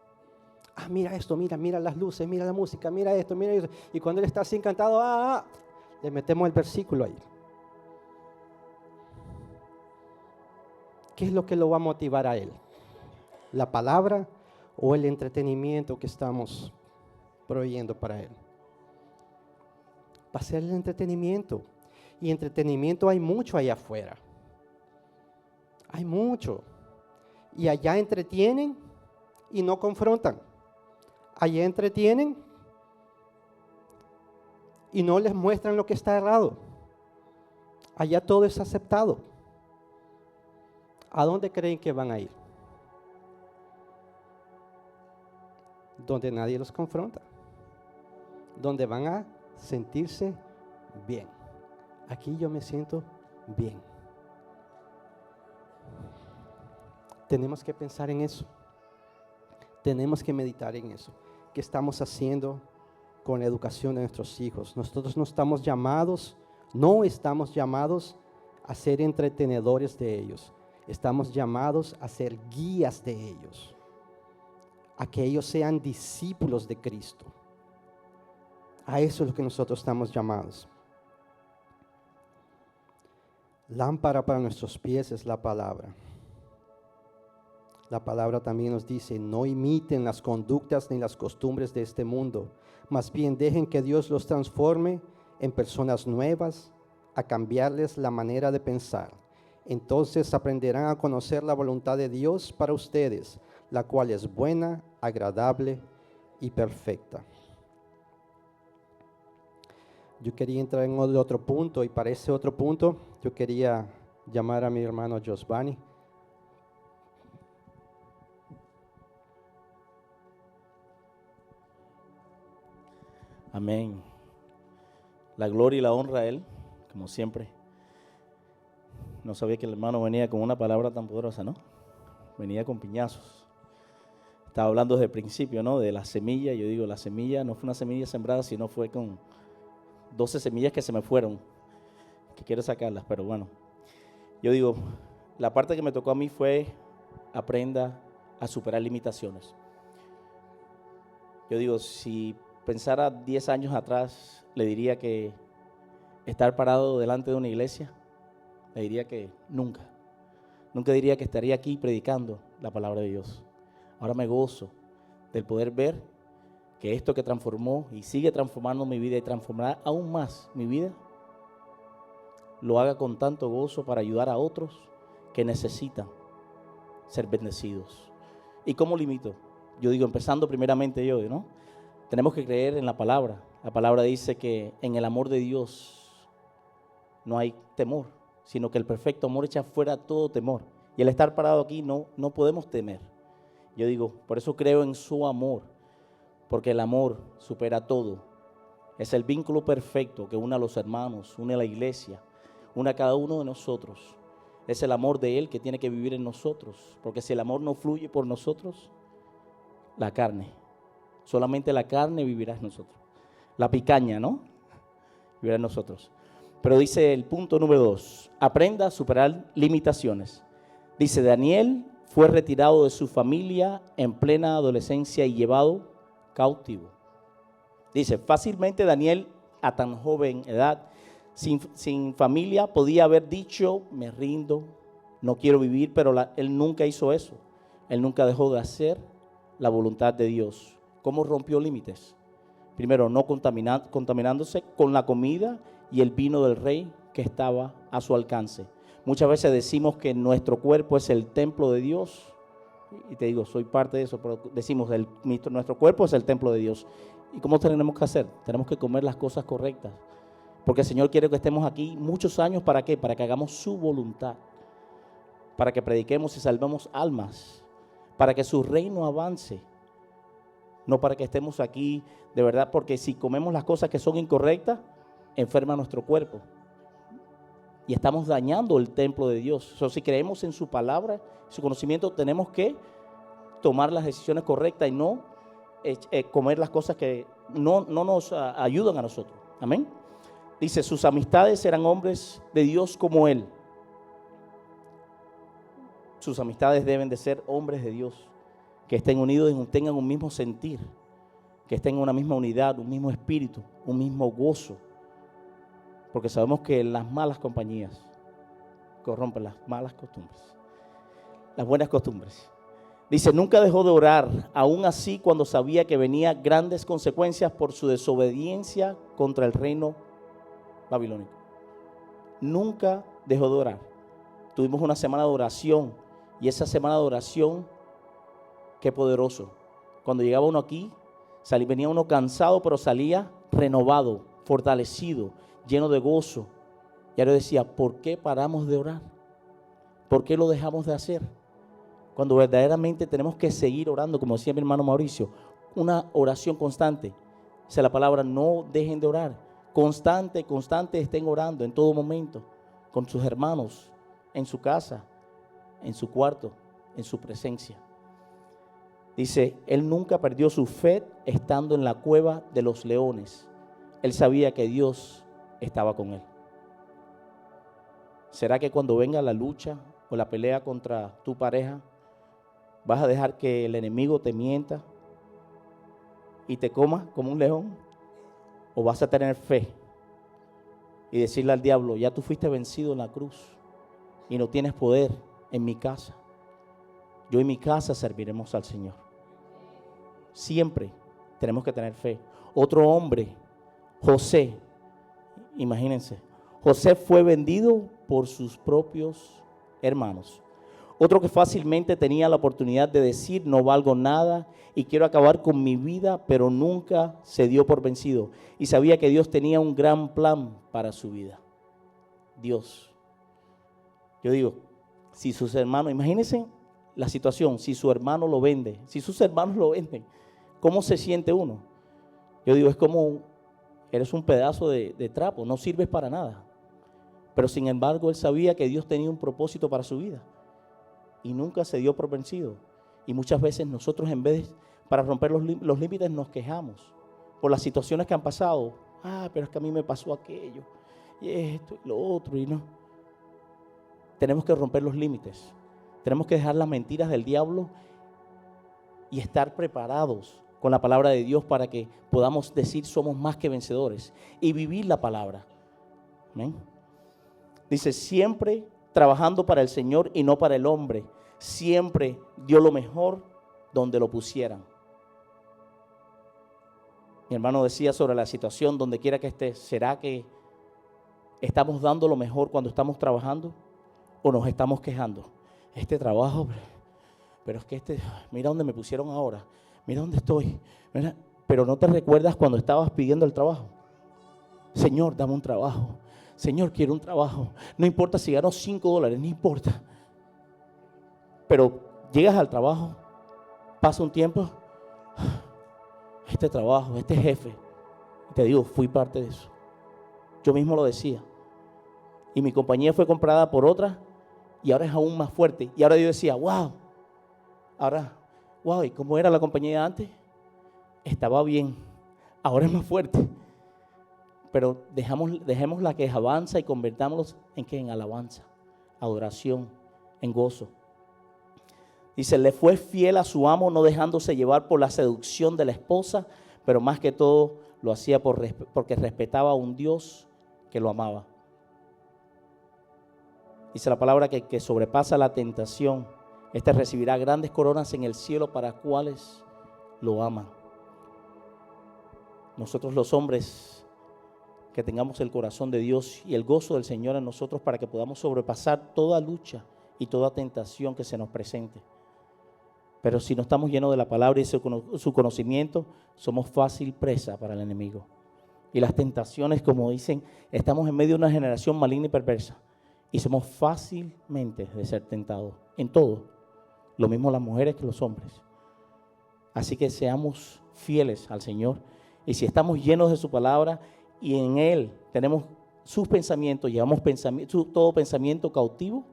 Mira esto, mira las luces, mira la música, mira esto, mira eso. Y cuando él está así encantado, le metemos el versículo ahí. ¿Qué es lo que lo va a motivar a él? ¿La palabra o el entretenimiento que estamos proveyendo para él? Va a ser el entretenimiento. Y entretenimiento hay mucho allá afuera. Hay mucho. Y allá entretienen y no confrontan. Allá entretienen y no les muestran lo que está errado. Allá todo es aceptado. ¿A dónde creen que van a ir? Donde nadie los confronta. Donde van a sentirse bien. Aquí yo me siento bien. Tenemos que pensar en eso. Tenemos que meditar en eso. ¿Qué estamos haciendo con la educación de nuestros hijos? Nosotros no estamos llamados a ser entretenedores de ellos. Estamos llamados a ser guías de ellos. A que ellos sean discípulos de Cristo. A eso es lo que nosotros estamos llamados. Lámpara para nuestros pies es la palabra. La palabra también nos dice, no imiten las conductas ni las costumbres de este mundo, más bien dejen que Dios los transforme en personas nuevas, a cambiarles la manera de pensar. Entonces aprenderán a conocer la voluntad de Dios para ustedes, la cual es buena, agradable y perfecta. Yo quería entrar en otro punto, y para ese otro punto yo quería llamar a mi hermano Josvani. Amén. La gloria y la honra a Él, como siempre. No sabía que el hermano venía con una palabra tan poderosa, ¿no? Venía con piñazos. Estaba hablando desde el principio, ¿no? De la semilla. Yo digo, la semilla no fue una semilla sembrada, sino fue con 12 semillas que se me fueron, que quiero sacarlas, pero bueno. Yo digo, la parte que me tocó a mí fue, aprenda a superar limitaciones. Yo digo, si pensara 10 años atrás, le diría que estar parado delante de una iglesia, le diría que nunca diría que estaría aquí predicando la palabra de Dios. Ahora me gozo del poder ver que esto que transformó y sigue transformando mi vida y transformará aún más mi vida, lo haga con tanto gozo para ayudar a otros que necesitan ser bendecidos. ¿Y cómo limito? Yo digo, empezando primeramente yo, ¿no? Tenemos que creer en la palabra. La palabra dice que en el amor de Dios no hay temor, sino que el perfecto amor echa fuera todo temor. Y al estar parado aquí no podemos temer. Yo digo, por eso creo en su amor, porque el amor supera todo. Es el vínculo perfecto que une a los hermanos, une a la iglesia, une a cada uno de nosotros. Es el amor de Él que tiene que vivir en nosotros, porque si el amor no fluye por nosotros, la carne, solamente la carne vivirá en nosotros. La picaña, ¿no? Vivirá en nosotros. Pero dice el punto número 2, aprenda a superar limitaciones. Dice, Daniel fue retirado de su familia en plena adolescencia y llevado cautivo. Dice, fácilmente Daniel, a tan joven edad, sin familia, podía haber dicho, me rindo, no quiero vivir, pero él nunca hizo eso. Él nunca dejó de hacer la voluntad de Dios. ¿Cómo rompió límites? Primero, no contaminándose con la comida y el vino del rey que estaba a su alcance. Muchas veces decimos que nuestro cuerpo es el templo de Dios. Y te digo, soy parte de eso, pero decimos, nuestro cuerpo es el templo de Dios. ¿Y cómo tenemos que hacer? Tenemos que comer las cosas correctas. Porque el Señor quiere que estemos aquí muchos años. ¿Para qué? Para que hagamos su voluntad. Para que prediquemos y salvemos almas. Para que su reino avance. No para que estemos aquí de verdad, porque si comemos las cosas que son incorrectas, enferma nuestro cuerpo. Y estamos dañando el templo de Dios. Si creemos en su palabra, su conocimiento, tenemos que tomar las decisiones correctas y no comer las cosas que no nos ayudan a nosotros. Amén. Dice, sus amistades eran hombres de Dios como él. Sus amistades deben de ser hombres de Dios, que estén unidos y tengan un mismo sentir, que estén en una misma unidad, un mismo espíritu, un mismo gozo. Porque sabemos que las malas compañías corrompen las malas costumbres, las buenas costumbres. Dice, nunca dejó de orar, aún así cuando sabía que venía grandes consecuencias por su desobediencia contra el reino babilónico. Nunca dejó de orar. Tuvimos una semana de oración y esa semana de oración, qué poderoso. Cuando llegaba uno aquí, venía uno cansado, pero salía renovado, fortalecido, lleno de gozo. Ya yo decía, ¿por qué paramos de orar? ¿Por qué lo dejamos de hacer? Cuando verdaderamente tenemos que seguir orando, como decía mi hermano Mauricio, una oración constante. Dice la palabra, no dejen de orar. Constante estén orando en todo momento, con sus hermanos, en su casa, en su cuarto, en su presencia. Dice, él nunca perdió su fe estando en la cueva de los leones. Él sabía que Dios estaba con él. ¿Será que cuando venga la lucha o la pelea contra tu pareja, vas a dejar que el enemigo te mienta y te coma como un león? ¿O vas a tener fe y decirle al diablo, ya tú fuiste vencido en la cruz y no tienes poder en mi casa? Yo y mi casa serviremos al Señor. Siempre tenemos que tener fe. Otro hombre, José, imagínense, José fue vendido por sus propios hermanos. Otro que fácilmente tenía la oportunidad de decir, no valgo nada y quiero acabar con mi vida, pero nunca se dio por vencido. Y sabía que Dios tenía un gran plan para su vida. Dios. Yo digo, si sus hermanos, imagínense la situación, si su hermano lo vende, si sus hermanos lo venden, ¿cómo se siente uno? Yo digo, es como, eres un pedazo de trapo, no sirves para nada. Pero sin embargo, él sabía que Dios tenía un propósito para su vida. Y nunca se dio por vencido. Y muchas veces nosotros, en vez, para romper los límites, nos quejamos por las situaciones que han pasado. Pero es que a mí me pasó aquello, y esto, y lo otro, y no. Tenemos que romper los límites. Tenemos que dejar las mentiras del diablo y estar preparados con la palabra de Dios para que podamos decir somos más que vencedores y vivir la palabra. ¿Amén? Dice, siempre trabajando para el Señor y no para el hombre. Siempre dio lo mejor donde lo pusieran. Mi hermano decía sobre la situación donde quiera que esté, ¿será que estamos dando lo mejor cuando estamos trabajando o nos estamos quejando? Este trabajo, pero es que mira dónde me pusieron ahora, mira dónde estoy. Mira. Pero no te recuerdas cuando estabas pidiendo el trabajo. Señor, dame un trabajo. Señor, quiero un trabajo. No importa si gano $5, no importa. Pero llegas al trabajo, pasa un tiempo, este trabajo, este jefe, y te digo, fui parte de eso. Yo mismo lo decía. Y mi compañía fue comprada por otra y ahora es aún más fuerte. Y ahora yo decía, wow, ¿y cómo era la compañía antes? Estaba bien, ahora es más fuerte. Pero dejemos la quejanza y convertámoslos en ¿qué? En alabanza, adoración, en gozo. Dice, le fue fiel a su amo, no dejándose llevar por la seducción de la esposa, pero más que todo lo hacía porque respetaba a un Dios que lo amaba. Dice la palabra que sobrepasa la tentación. Este recibirá grandes coronas en el cielo para cuales lo aman. Nosotros los hombres que tengamos el corazón de Dios y el gozo del Señor en nosotros para que podamos sobrepasar toda lucha y toda tentación que se nos presente. Pero si no estamos llenos de la palabra y su conocimiento, somos fácil presa para el enemigo. Y las tentaciones, como dicen, estamos en medio de una generación maligna y perversa. Y somos fácilmente de ser tentados en todo. Lo mismo las mujeres que los hombres. Así que seamos fieles al Señor. Y si estamos llenos de su palabra y en Él tenemos sus pensamientos, llevamos todo pensamiento cautivo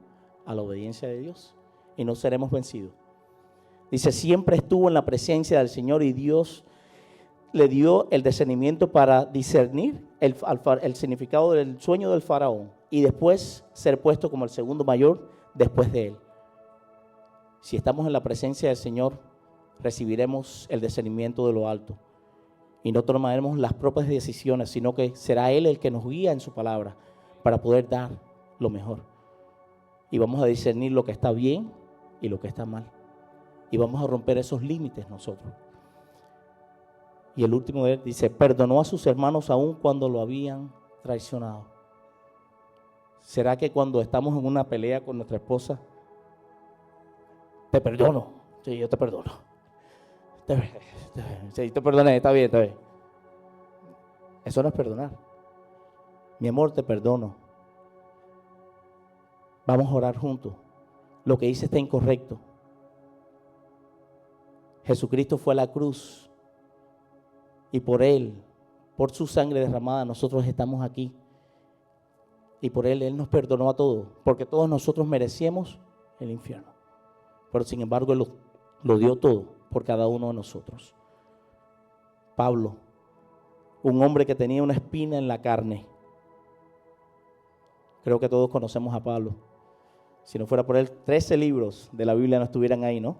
a la obediencia de Dios y no seremos vencidos. Dice, siempre estuvo en la presencia del Señor y Dios le dio el discernimiento para discernir el significado del sueño del faraón y después ser puesto como el segundo mayor después de él. Si estamos en la presencia del Señor, recibiremos el discernimiento de lo alto y no tomaremos las propias decisiones, sino que será Él el que nos guía en su palabra para poder dar lo mejor. Y vamos a discernir lo que está bien y lo que está mal. Y vamos a romper esos límites nosotros. Y el último de él dice, perdonó a sus hermanos aún cuando lo habían traicionado. ¿Será que cuando estamos en una pelea con nuestra esposa, te perdono? Sí, yo te perdono. Sí, te perdoné, está bien, está bien. Eso no es perdonar. Mi amor, te perdono. Vamos a orar juntos. Lo que hice está incorrecto. Jesucristo fue a la cruz y por Él, por su sangre derramada, nosotros estamos aquí. Y por Él nos perdonó a todos, porque todos nosotros merecíamos el infierno. Pero sin embargo, Él lo dio todo por cada uno de nosotros. Pablo, un hombre que tenía una espina en la carne. Creo que todos conocemos a Pablo. Si no fuera por él, 13 libros de la Biblia no estuvieran ahí, ¿no?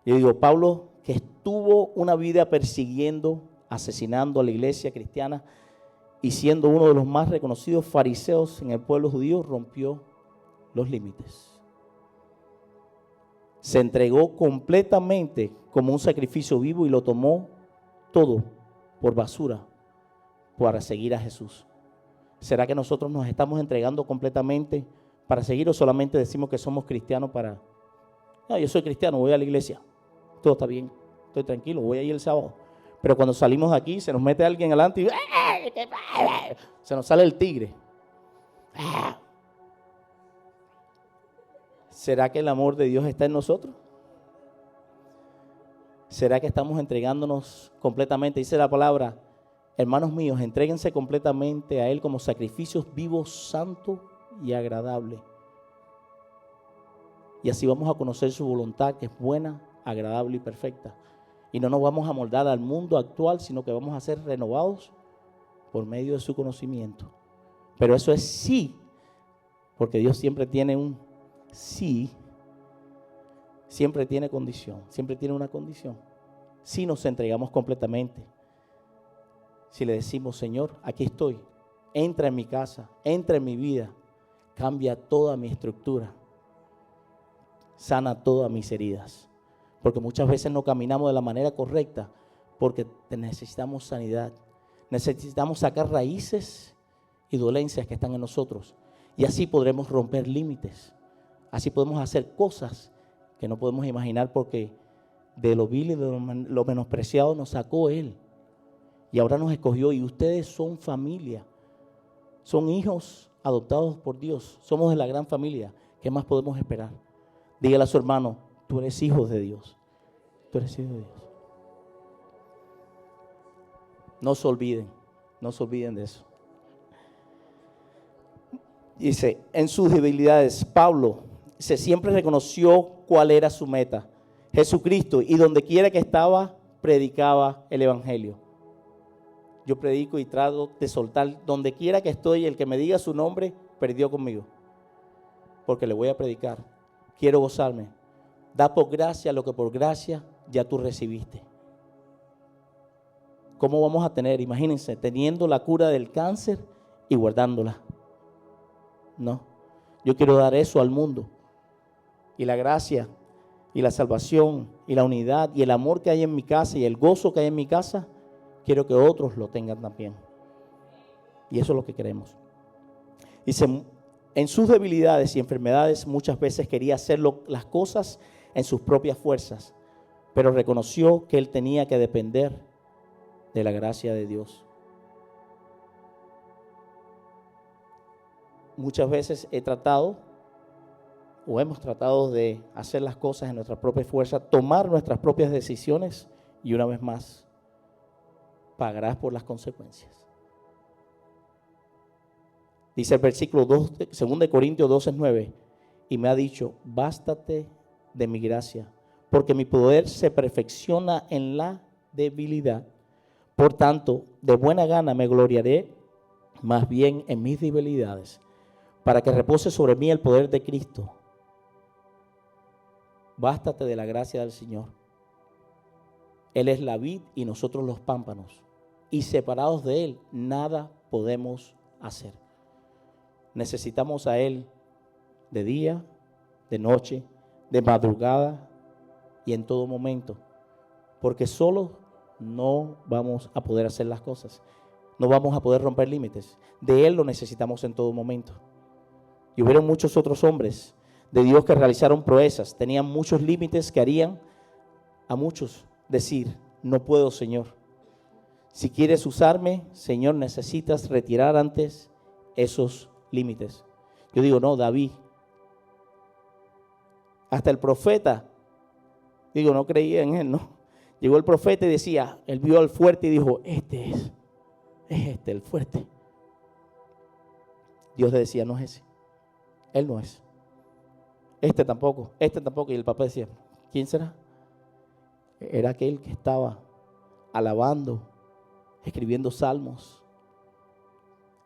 Yo digo, Pablo, que estuvo una vida persiguiendo, asesinando a la iglesia cristiana y siendo uno de los más reconocidos fariseos en el pueblo judío, rompió los límites. Se entregó completamente como un sacrificio vivo y lo tomó todo por basura para seguir a Jesús. ¿Será que nosotros nos estamos entregando completamente para seguir o solamente decimos que somos cristianos para... No, yo soy cristiano, voy a la iglesia, todo está bien, estoy tranquilo, voy a ir el sábado. Pero cuando salimos de aquí se nos mete alguien adelante y se nos sale el tigre. ¿Será que el amor de Dios está en nosotros? ¿Será que estamos entregándonos completamente? Dice la palabra, hermanos míos, entréguense completamente a Él como sacrificios vivos, santos y agradables. Y así vamos a conocer su voluntad, que es buena, agradable y perfecta. Y no nos vamos a moldar al mundo actual, sino que vamos a ser renovados por medio de su conocimiento. Pero eso es sí, porque Dios siempre tiene un sí, siempre tiene condición, siempre tiene una condición. Si nos entregamos completamente, si le decimos, Señor, aquí estoy, entra en mi casa, entra en mi vida, cambia toda mi estructura, sana todas mis heridas. Porque muchas veces no caminamos de la manera correcta porque necesitamos sanidad. Necesitamos sacar raíces y dolencias que están en nosotros. Y así podremos romper límites. Así podemos hacer cosas que no podemos imaginar porque de lo vil y de lo menospreciado nos sacó Él. Y ahora nos escogió y ustedes son familia. Son hijos adoptados por Dios. Somos de la gran familia. ¿Qué más podemos esperar? Dígale a su hermano, tú eres hijo de Dios. Tú eres hijo de Dios. No se olviden de eso. Dice, en sus debilidades, Pablo siempre reconoció cuál era su meta, Jesucristo, y donde quiera que estaba, predicaba el evangelio. Yo predico y trato de soltar, donde quiera que estoy, el que me diga su nombre, perdió conmigo, porque le voy a predicar. Quiero gozarme. Da por gracia lo que por gracia ya tú recibiste. ¿Cómo vamos a tener? Imagínense, teniendo la cura del cáncer y guardándola. No, yo quiero dar eso al mundo. Y la gracia y la salvación y la unidad y el amor que hay en mi casa y el gozo que hay en mi casa, quiero que otros lo tengan también. Y eso es lo que queremos. Dice, en sus debilidades y enfermedades muchas veces quería hacer las cosas en sus propias fuerzas, pero reconoció que él tenía que depender de la gracia de Dios. Muchas veces hemos tratado de hacer las cosas en nuestra propia fuerza, tomar nuestras propias decisiones y una vez más pagarás por las consecuencias. Dice el versículo 2, 2 Corintios 12:9, y me ha dicho, bástate de mi gracia, porque mi poder se perfecciona en la debilidad. Por tanto, de buena gana me gloriaré más bien en mis debilidades, para que repose sobre mí el poder de Cristo. Bástate de la gracia del Señor. Él es la vid y nosotros los pámpanos, y separados de Él nada podemos hacer. Necesitamos a Él de día, de noche, de madrugada y en todo momento, porque solo no vamos a poder hacer las cosas, no vamos a poder romper límites. De Él lo necesitamos en todo momento. Y hubieron muchos otros hombres de Dios que realizaron proezas, tenían muchos límites que harían a muchos decir, no puedo, Señor. Si quieres usarme, Señor, necesitas retirar antes esos límites. Yo digo, no, David. Hasta el profeta, digo, no creía en él, no. Llegó el profeta y decía, él vio al fuerte y dijo, este es el fuerte. Dios le decía, no es ese. Él no es. Este tampoco. Y el papá decía, ¿quién será? Era aquel que estaba alabando, escribiendo salmos.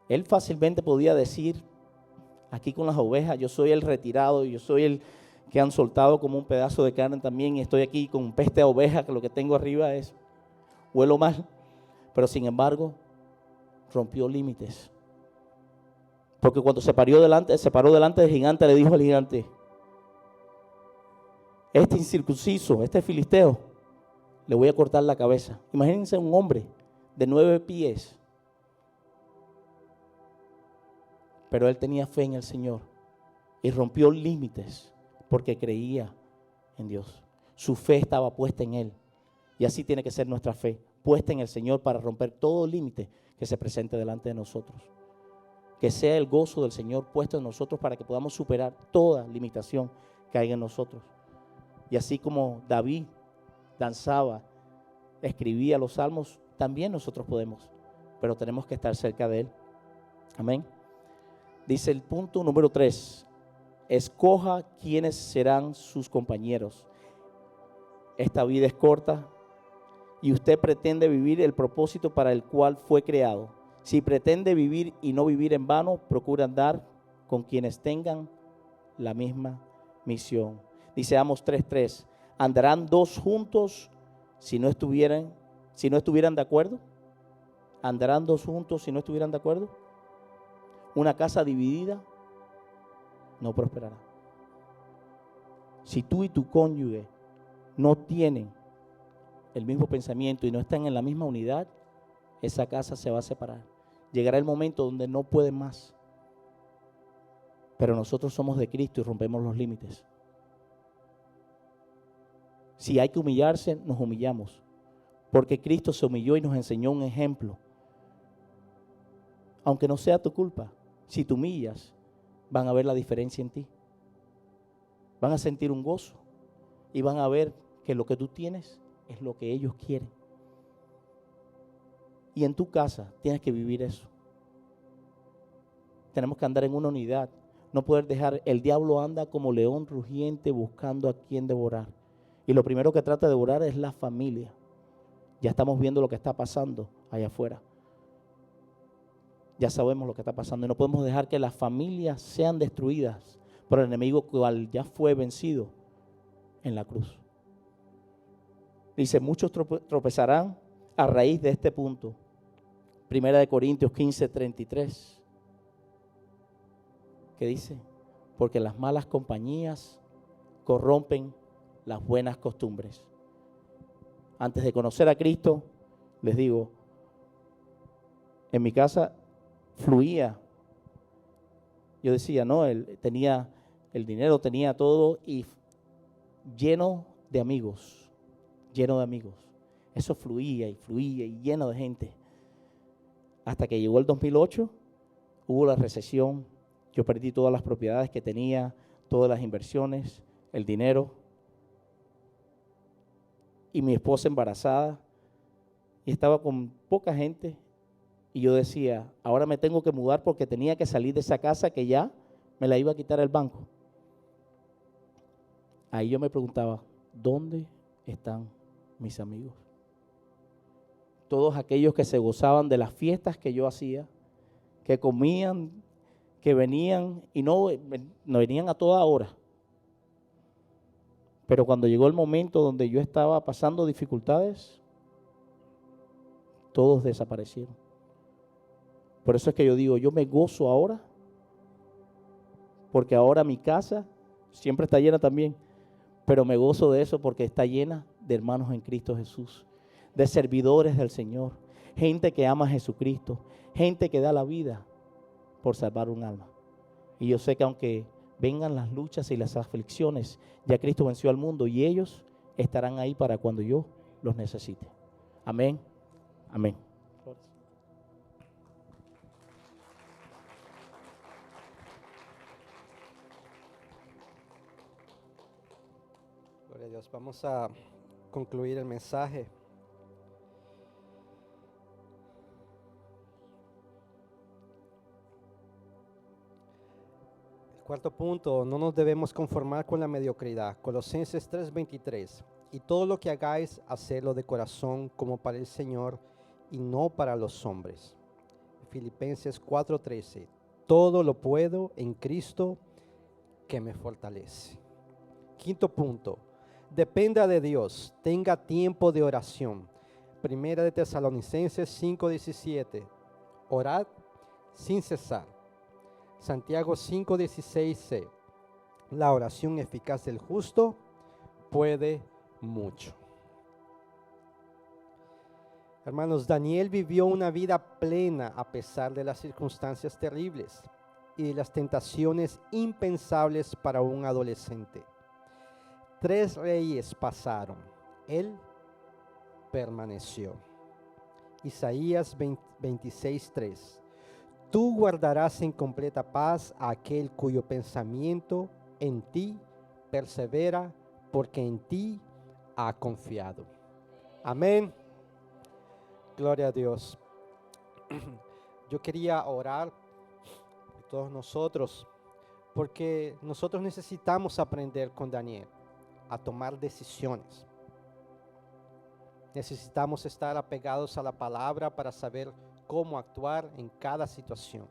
Él fácilmente podía decir, aquí con las ovejas, yo soy el retirado, yo soy el que han soltado como un pedazo de carne también, y estoy aquí con peste de oveja, que lo que tengo arriba es, huelo mal. Pero sin embargo, rompió límites. Porque cuando se paró delante del gigante, le dijo al gigante, este incircunciso, este filisteo, le voy a cortar la cabeza. Imagínense un hombre de 9 pies. Pero él tenía fe en el Señor y rompió límites porque creía en Dios. Su fe estaba puesta en Él. Y así tiene que ser nuestra fe, puesta en el Señor para romper todo límite que se presente delante de nosotros. Que sea el gozo del Señor puesto en nosotros para que podamos superar toda limitación que haya en nosotros. Y así como David danzaba, escribía los salmos, también nosotros podemos, pero tenemos que estar cerca de Él. Amén. Dice el punto número 3, escoja quiénes serán sus compañeros. Esta vida es corta y usted pretende vivir el propósito para el cual fue creado. Si pretende vivir y no vivir en vano, procura andar con quienes tengan la misma misión. Dice Amos 3:3, ¿andarán dos juntos si no estuvieran de acuerdo? ¿Andarán dos juntos si no estuvieran de acuerdo? Una casa dividida no prosperará. Si tú y tu cónyuge no tienen el mismo pensamiento y no están en la misma unidad, esa casa se va a separar. Llegará el momento donde no pueden más. Pero nosotros somos de Cristo y rompemos los límites. Si hay que humillarse, nos humillamos. Porque Cristo se humilló y nos enseñó un ejemplo. Aunque no sea tu culpa, si te humillas, van a ver la diferencia en ti. Van a sentir un gozo y van a ver que lo que tú tienes es lo que ellos quieren. Y en tu casa tienes que vivir eso. Tenemos que andar en una unidad. No poder dejar, el diablo anda como león rugiente buscando a quien devorar. Y lo primero que trata de devorar es la familia. Ya estamos viendo lo que está pasando allá afuera. Ya sabemos lo que está pasando y no podemos dejar que las familias sean destruidas por el enemigo cual ya fue vencido en la cruz. Dice, muchos tropezarán a raíz de este punto. Primera de Corintios 15:33. ¿Qué dice? Porque las malas compañías corrompen las buenas costumbres. Antes de conocer a Cristo, les digo, en mi casa fluía. Yo decía, no, él tenía el dinero, tenía todo y lleno de amigos, lleno de amigos. Eso fluía y lleno de gente. Hasta que llegó el 2008, hubo la recesión, yo perdí todas las propiedades que tenía, todas las inversiones, el dinero. Y mi esposa embarazada, y estaba con poca gente. Y yo decía, ahora me tengo que mudar porque tenía que salir de esa casa que ya me la iba a quitar el banco. Ahí yo me preguntaba, ¿dónde están mis amigos? Todos aquellos que se gozaban de las fiestas que yo hacía, que comían, que venían y no venían a toda hora. Pero cuando llegó el momento donde yo estaba pasando dificultades, todos desaparecieron. Por eso es que yo digo, yo me gozo ahora, porque ahora mi casa siempre está llena también, pero me gozo de eso porque está llena de hermanos en Cristo Jesús, de servidores del Señor, gente que ama a Jesucristo, gente que da la vida por salvar un alma. Y yo sé que aunque vengan las luchas y las aflicciones, ya Cristo venció al mundo y ellos estarán ahí para cuando yo los necesite. Amén. Amén. Gloria a Dios. Vamos a concluir el mensaje. El cuarto punto, no nos debemos conformar con la mediocridad. Colosenses 3:23. Y todo lo que hagáis, hacedlo de corazón como para el Señor y no para los hombres. Filipenses 4:13. Todo lo puedo en Cristo que me fortalece. Quinto punto, dependa de Dios, tenga tiempo de oración. Primera de Tesalonicenses 5:17. Orad sin cesar. Santiago 5:16c. La oración eficaz del justo puede mucho. Hermanos, Daniel vivió una vida plena a pesar de las circunstancias terribles y de las tentaciones impensables para un adolescente. 3 reyes pasaron, él permaneció. Isaías 26:3. Tú guardarás en completa paz a aquel cuyo pensamiento en ti persevera, porque en ti ha confiado. Amén. Gloria a Dios. Yo quería orar por todos nosotros, porque nosotros necesitamos aprender con Daniel a tomar decisiones. Necesitamos estar apegados a la palabra para saber cómo actuar en cada situación.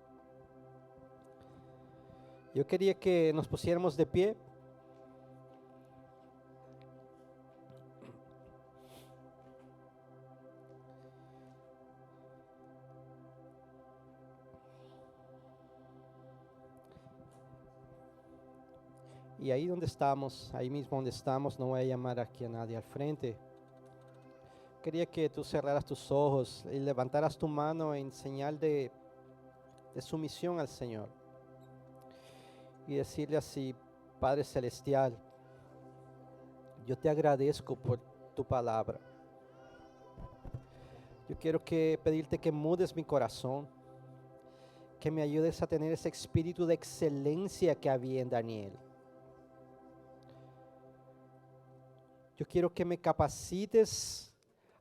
Yo quería que nos pusiéramos de pie. Y ahí donde estamos, ahí mismo donde estamos, no voy a llamar aquí a nadie al frente. Quería que tú cerraras tus ojos y levantaras tu mano en señal de sumisión al Señor. Y decirle así: Padre Celestial, Yo te agradezco por tu palabra. Yo quiero pedirte que mudes mi corazón, que me ayudes a tener ese espíritu de excelencia que había en Daniel. Yo quiero que me capacites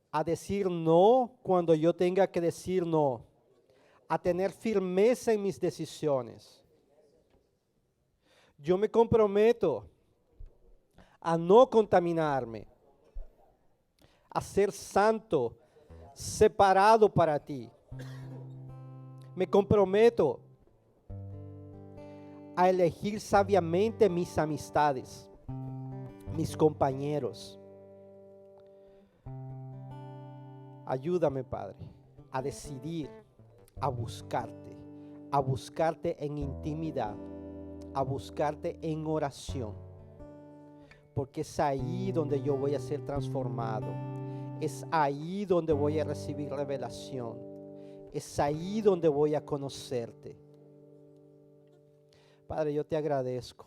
a decir no cuando yo tenga que decir no, a tener firmeza en mis decisiones. Yo me comprometo a no contaminarme, a ser santo, separado para ti. Me comprometo a elegir sabiamente mis amistades, mis compañeros. Ayúdame, Padre, a decidir, a buscarte en intimidad, a buscarte en oración, porque es ahí donde yo voy a ser transformado, es ahí donde voy a recibir revelación, es ahí donde voy a conocerte. Padre, yo te agradezco,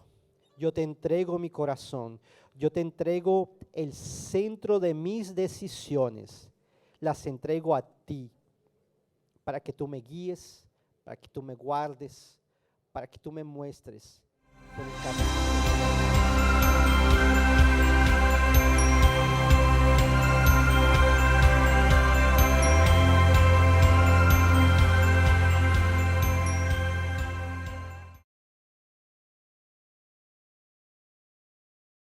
yo te entrego mi corazón, yo te entrego el centro de mis decisiones, las entrego a ti, para que tú me guíes, para que tú me guardes, para que tú me muestres por el camino